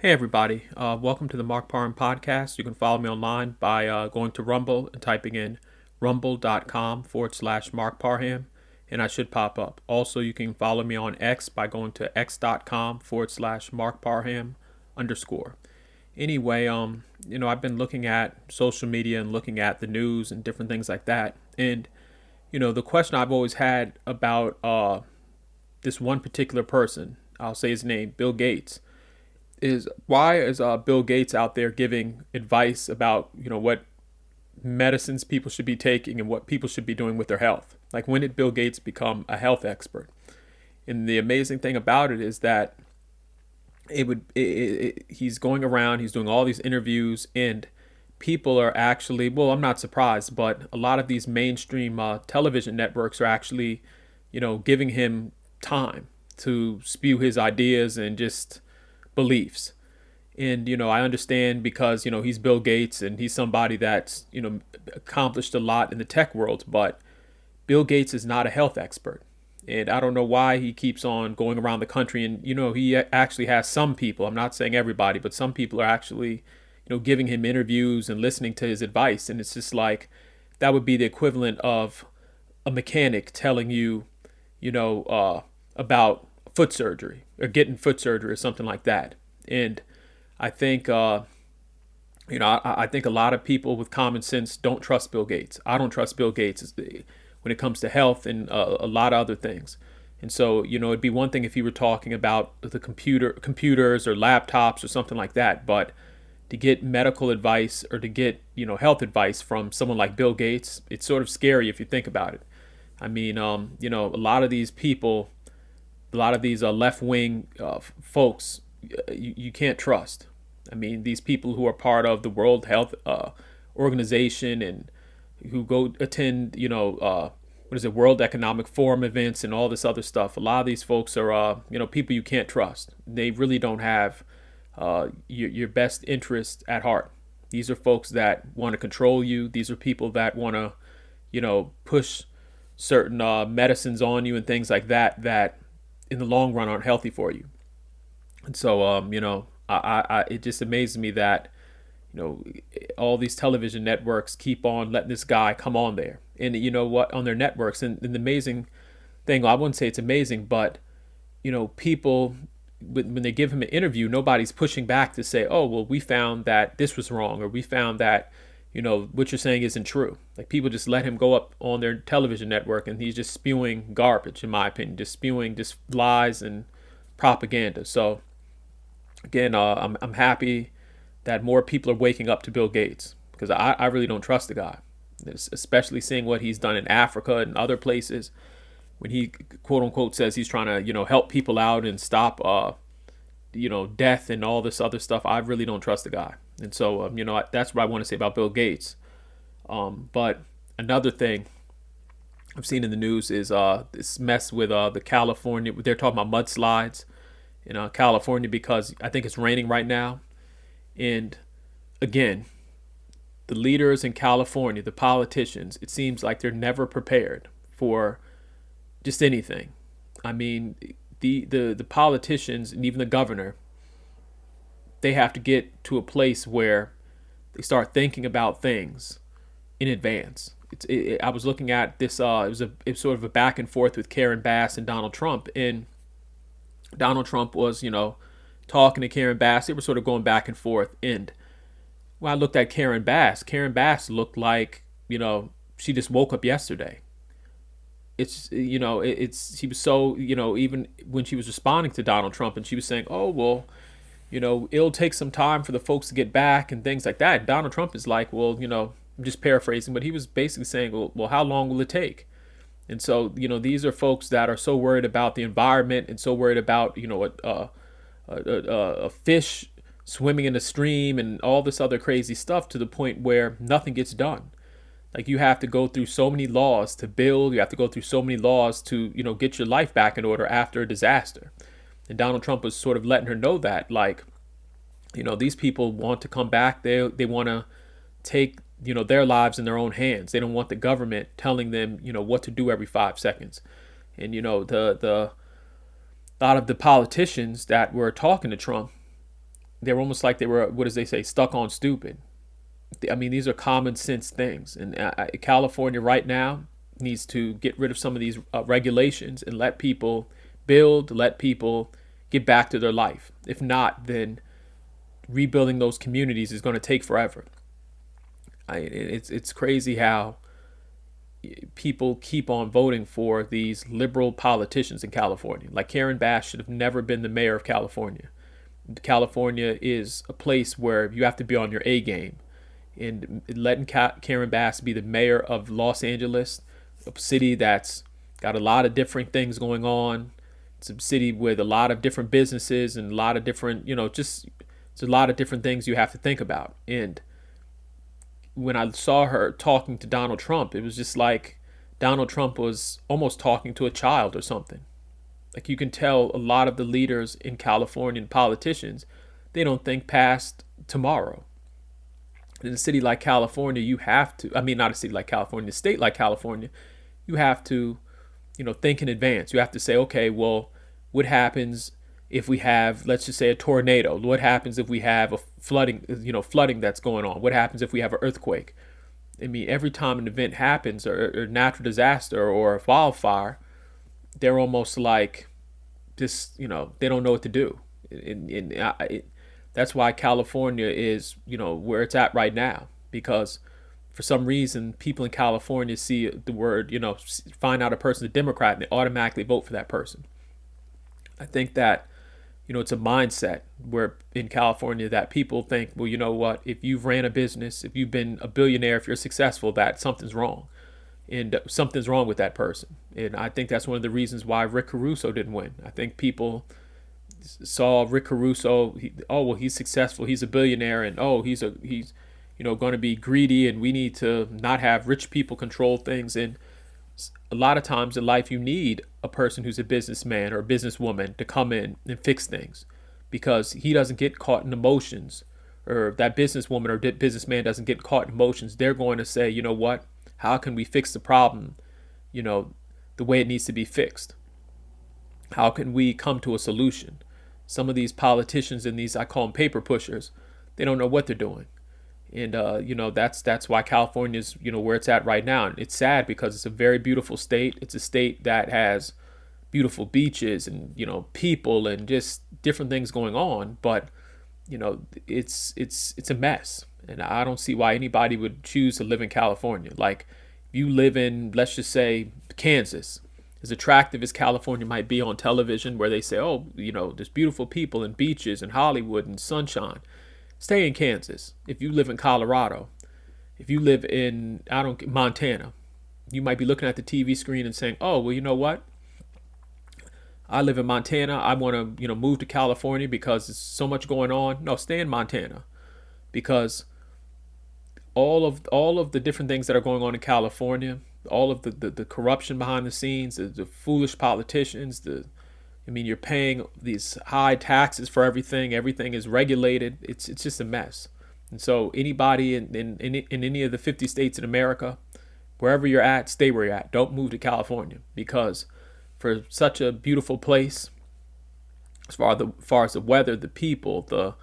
Hey everybody, welcome to the Mark Parham podcast. You can follow me online by going to Rumble and typing in rumble.com/Mark Parham, and I should pop up. Also, you can follow me on X by going to x.com/Mark Parham underscore. Anyway, I've been looking at social media and looking at the news and different things like that. And, the question I've always had about this one particular person, I'll say his name, Bill Gates, is why is Bill Gates out there giving advice about what medicines people should be taking and what people should be doing with their health? Like, when did Bill Gates become a health expert? And the amazing thing about it is that he's going around, he's doing all these interviews, and people are actually, well, I'm not surprised, but a lot of these mainstream television networks are actually, giving him time to spew his ideas and just beliefs. And I understand because he's Bill Gates and he's somebody that's accomplished a lot in the tech world, but Bill Gates is not a health expert. And I don't know why he keeps on going around the country, and he actually has some people, I'm not saying everybody, but some people are actually giving him interviews and listening to his advice. And it's just like that would be the equivalent of a mechanic telling you about foot surgery or getting foot surgery or something like that. And I think I think a lot of people with common sense don't trust Bill Gates. I don't trust Bill Gates when it comes to health and a lot of other things. And so it'd be one thing if you were talking about the computers or laptops or something like that, but to get medical advice or to get health advice from someone like Bill Gates, it's sort of scary if you think about it. I mean, a lot of these people, a lot of these left wing folks, you can't trust. I mean, these people who are part of the World Health Organization and who go attend, what is it, World Economic Forum events and all this other stuff. A lot of these folks are, people you can't trust. They really don't have your best interest at heart. These are folks that want to control you. These are people that want to, push certain medicines on you and things like that that in the long run aren't healthy for you. And so, it just amazes me that, all these television networks keep on letting this guy come on there. And you know what, on their networks. And the amazing thing, well, I wouldn't say it's amazing, but, people, when they give him an interview, nobody's pushing back to say, oh, well, we found that this was wrong, or we found that, what you're saying isn't true. Like, people just let him go up on their television network and he's just spewing garbage, in my opinion, just spewing just lies and propaganda. So, again, I'm happy that more people are waking up to Bill Gates because I really don't trust the guy, especially seeing what he's done in Africa and other places when he quote unquote says he's trying to help people out and stop death and all this other stuff. I really don't trust the guy. And so that's what I want to say about Bill Gates. But another thing I've seen in the news is this mess with the California. They're talking about mudslides in California because I think it's raining right now. And again, the leaders in California, the politicians, it seems like they're never prepared for just anything. I mean, the politicians and even the governor, they have to get to a place where they start thinking about things in advance. I was looking at this. It was sort of a back and forth with Karen Bass and Donald Trump, and Donald Trump was talking to Karen Bass. They were sort of going back and forth, and when I looked at Karen Bass looked like she just woke up yesterday. She was so even when she was responding to Donald Trump and she was saying, oh well, it'll take some time for the folks to get back and things like that. And Donald Trump is like, well, I'm just paraphrasing, but he was basically saying, well, how long will it take? And so, these are folks that are so worried about the environment and so worried about, a fish swimming in a stream and all this other crazy stuff to the point where nothing gets done. Like, you have to go through so many laws to build. You have to go through so many laws to, get your life back in order after a disaster. And Donald Trump was sort of letting her know that, like, these people want to come back. They want to take, their lives in their own hands. They don't want the government telling them, what to do every 5 seconds. And, the a lot of the politicians that were talking to Trump, They're almost like they were, what does they say, stuck on stupid. I mean, these are common sense things. And California right now needs to get rid of some of these regulations and let people build, let people get back to their life. If not, then rebuilding those communities is going to take forever. It's crazy how people keep on voting for these liberal politicians in California. Like Karen Bass should have never been the mayor of California. California is a place where you have to be on your A game. And letting Karen Bass be the mayor of Los Angeles, a city that's got a lot of different things going on. It's a city with a lot of different businesses and a lot of different, just it's a lot of different things you have to think about. And when I saw her talking to Donald Trump, it was just like Donald Trump was almost talking to a child or something. Like you can tell a lot of the leaders in California and politicians, they don't think past tomorrow. In a city like California, you have to, I mean, not a city like California, a state like California, you have to, think in advance. You have to say, okay, well, what happens if we have, let's just say, a tornado? What happens if we have a flooding that's going on? What happens if we have an earthquake? I mean, every time an event happens or natural disaster or a wildfire, they're almost like this, they don't know what to do. That's why California is, where it's at right now, because for some reason, people in California see the word, find out a person's a Democrat and they automatically vote for that person. I think that, it's a mindset where in California that people think, well, you know what, if you've ran a business, if you've been a billionaire, if you're successful, that something's wrong. And something's wrong with that person. And I think that's one of the reasons why Rick Caruso didn't win. I think people saw Rick Caruso, he's successful, he's a billionaire, and he's going to be greedy, and we need to not have rich people control things. And a lot of times in life, you need a person who's a businessman or a businesswoman to come in and fix things, because he doesn't get caught in emotions, or that businesswoman or businessman doesn't get caught in emotions. They're going to say, you know what, how can we fix the problem, the way it needs to be fixed? How can we come to a solution? Some of these politicians and these, I call them paper pushers, they don't know what they're doing. And, that's why California's, where it's at right now. And it's sad because it's a very beautiful state. It's a state that has beautiful beaches and, people and just different things going on. But, it's a mess. And I don't see why anybody would choose to live in California. Like, if you live in, let's just say, Kansas, as attractive as California might be on television, where they say, there's beautiful people and beaches and Hollywood and sunshine, stay in Kansas. If you live in Colorado, if you live in, Montana, you might be looking at the TV screen and saying, oh, well, you know what? I live in Montana. I want to, move to California because there's so much going on. No, stay in Montana, because all of the different things that are going on in California, all of the corruption behind the scenes, the foolish politicians, you're paying these high taxes for everything. Everything is regulated. It's just a mess. And so anybody in any of the 50 states in America, wherever you're at, stay where you're at. Don't move to California, because for such a beautiful place, as far as the weather, the people,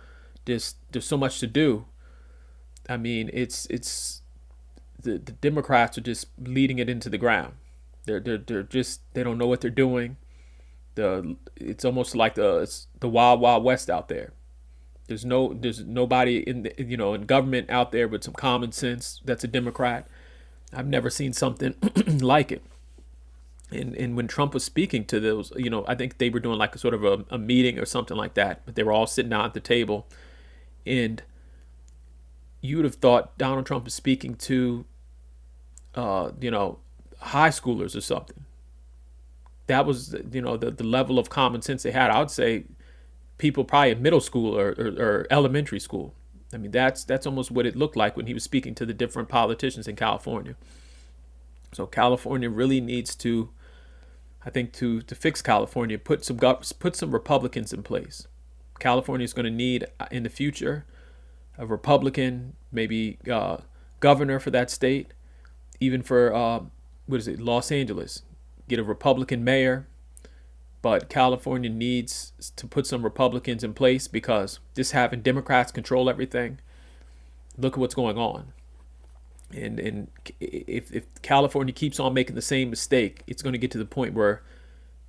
there's so much to do. I mean, it's the Democrats are just leading it into the ground. They're just, they don't know what they're doing. It's almost like the wild wild west out there. There's nobody in government out there with some common sense that's a Democrat. I've never seen something like it. And when Trump was speaking to those, I think they were doing like a sort of a meeting or something like that, but they were all sitting down at the table, and you would have thought Donald Trump is speaking to, high schoolers or something. That was, the level of common sense they had. I would say people probably in middle school or elementary school. I mean, that's almost what it looked like when he was speaking to the different politicians in California. So California really needs to, I think, to fix California, put some Republicans in place. California is going to need in the future a Republican, maybe governor for that state, even for Los Angeles. Get a Republican mayor, but California needs to put some Republicans in place because just having Democrats control everything, look at what's going on. And if California keeps on making the same mistake, it's going to get to the point where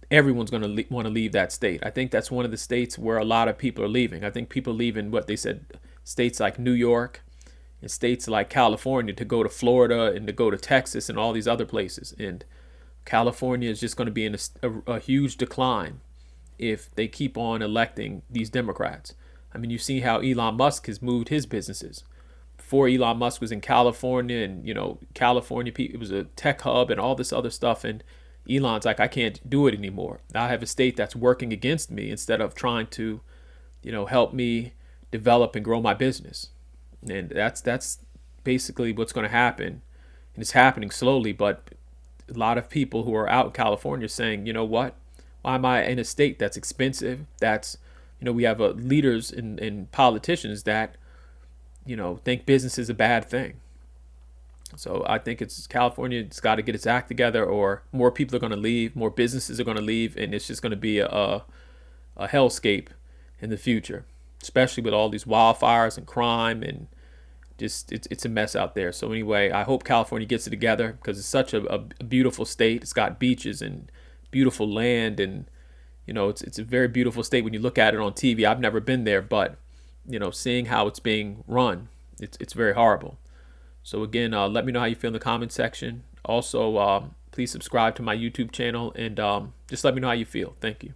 everyone's going to want to leave that state. I think that's one of the states where a lot of people are leaving. I think people leaving what they said, states like New York and states like California to go to Florida and to go to Texas and all these other places. And California is just going to be in a huge decline if they keep on electing these Democrats. I mean, you see how Elon Musk has moved his businesses. Before, Elon Musk was in California, and California, it was a tech hub and all this other stuff. And Elon's like, I can't do it anymore. I have a state that's working against me instead of trying to, help me develop and grow my business. And that's basically what's going to happen. And it's happening slowly, but a lot of people who are out in California saying, you know what? Why am I in a state that's expensive? That's, we have leaders and politicians that, think business is a bad thing. So I think it's California's got to get its act together, or more people are going to leave, more businesses are going to leave, and it's just going to be a hellscape in the future, especially with all these wildfires and crime, and just it's a mess out there. So anyway, I hope California gets it together because it's such a beautiful state. It's got beaches and beautiful land, and it's a very beautiful state when you look at it on TV. I've never been there, but seeing how it's being run, it's very horrible. So again, let me know how you feel in the comment section. Also, please subscribe to my YouTube channel, and just let me know how you feel. Thank you.